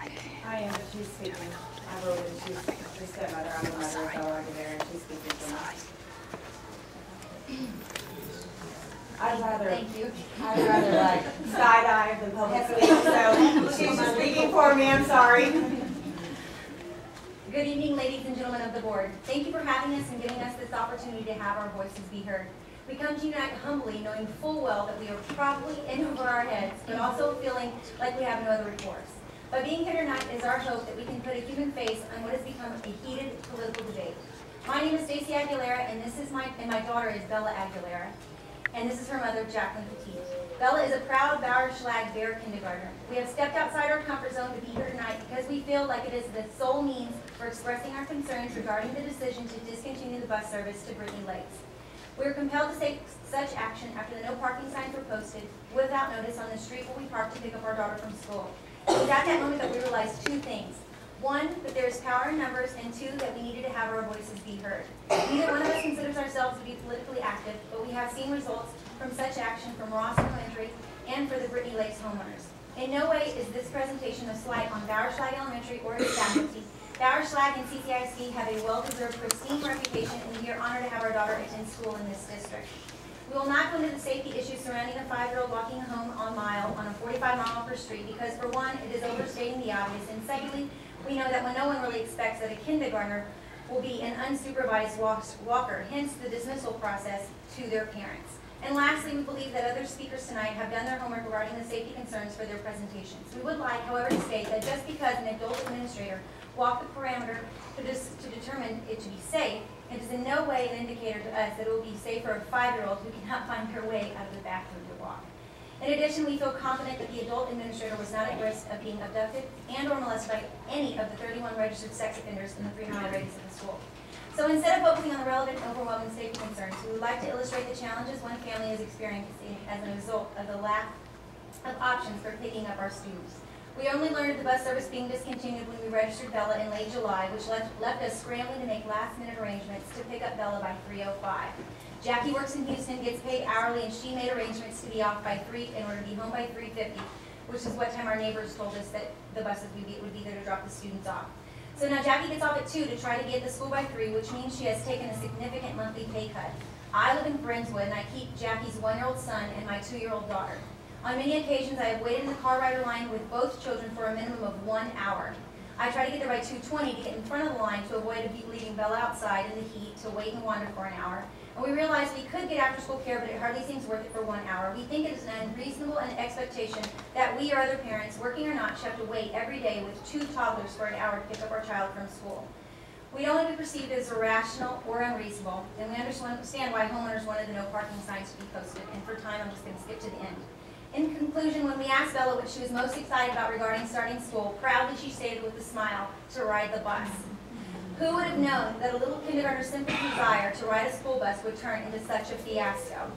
I am, but she's speaking. I wrote it. She's the stepmother. I'm the mother of Bauerschlag Elementary, and she's speaking for me. I'd rather like side-eye than public speak, so she's just speaking for me. I'm sorry. Good evening, ladies and gentlemen of the board. Thank you for having us and giving us this opportunity to have our voices be heard. We come to you tonight humbly, knowing full well that we are probably in over our heads, but also feeling like we have no other recourse. By being here tonight is our hope that we can put a human face on what has become a heated political debate. My name is Stacie A, and my daughter is Bella Aguilera, and this is her mother, Jacqueline Petit. Bella is a proud Bauerschlag Bear kindergartner. We have stepped outside our comfort zone to be here tonight because we feel like it is the sole means for expressing our concerns regarding the decision to discontinue the bus service to Brittany Lakes. We are compelled to take such action after the no parking signs were posted without notice on the street where we parked to pick up our daughter from school. It was at that moment that we realized two things. One, that there is power in numbers, and two, that we needed to have our voices be heard. Neither one of us considers ourselves to be politically active, but we have seen results from such action from Ross Elementary and for the Brittany Lakes homeowners. In no way is this presentation a slight on Bauerschlag Elementary or its faculty. Bauerschlag and CCISD have a well-deserved pristine reputation, and we are honored to have our daughter attend school in this district. We will not go into the safety issues surrounding a 5-year-old walking home on mile on a 45-mile-per street because, for one, it is overstating the obvious, and secondly, we know that when no one really expects that a kindergartner will be an unsupervised walker, hence the dismissal process to their parents. And lastly, we believe that other speakers tonight have done their homework regarding the safety concerns for their presentations. We would like, however, to state that just because an adult administrator walked the parameter to determine it to be safe, it is in no way an indicator to us that it will be safe for a 5-year-old who cannot find their way out of the bathroom to walk. In addition, we feel confident that the adult administrator was not at risk of being abducted and or molested by any of the 31 registered sex offenders in the 3-mile radius of the school. So instead of focusing on the relevant and overwhelming safety concerns, we would like to illustrate the challenges one family is experiencing as a result of the lack of options for picking up our students. We only learned of the bus service being discontinued when we registered Bella in late July, which left us scrambling to make last-minute arrangements to pick up Bella by 3:05. Jackie works in Houston, gets paid hourly, and she made arrangements to be off by 3 in order to be home by 3:50, which is what time our neighbors told us that the buses would be there to drop the students off. So now Jackie gets off at 2 to try to get to school by 3, which means she has taken a significant monthly pay cut. I live in Friendswood, and I keep Jackie's 1-year-old son and my 2-year-old daughter. On many occasions, I have waited in the car rider line with both children for a minimum of 1 hour. I try to get there by 2:20 to get in front of the line to avoid leaving Bella outside in the heat to wait and wander for an hour. And we realized we could get after-school care, but it hardly seems worth it for 1 hour. We think it is an unreasonable expectation that we or other parents, working or not, should have to wait every day with 2 toddlers for an hour to pick up our child from school. We don't want to be perceived as irrational or unreasonable, and we understand why homeowners wanted the no parking signs to be posted. And for time, I'm just going to skip to the end. In conclusion, when we asked Bella what she was most excited about regarding starting school, proudly she stated with a smile, to ride the bus. Who would have known that a little kindergartner's simple desire to ride a school bus would turn into such a fiasco?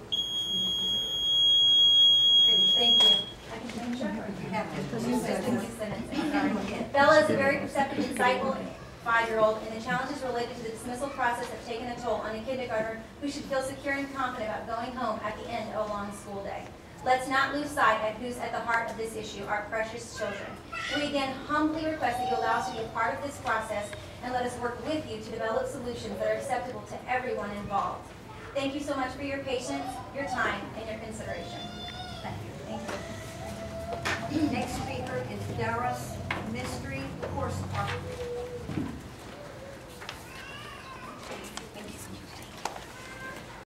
Thank you. I can finish up? Bella is a very perceptive, insightful 5-year-old, and the challenges related to the dismissal process have taken a toll on a kindergartner who should feel secure and confident about going home at the end of a long school day. Let's not lose sight of who's at the heart of this issue, our precious children. We again humbly request that you allow us to be a part of this process and let us work with you to develop solutions that are acceptable to everyone involved. Thank you so much for your patience, your time, and your consideration. Thank you. Thank you. Next speaker is Dallas Mystery Horse Park.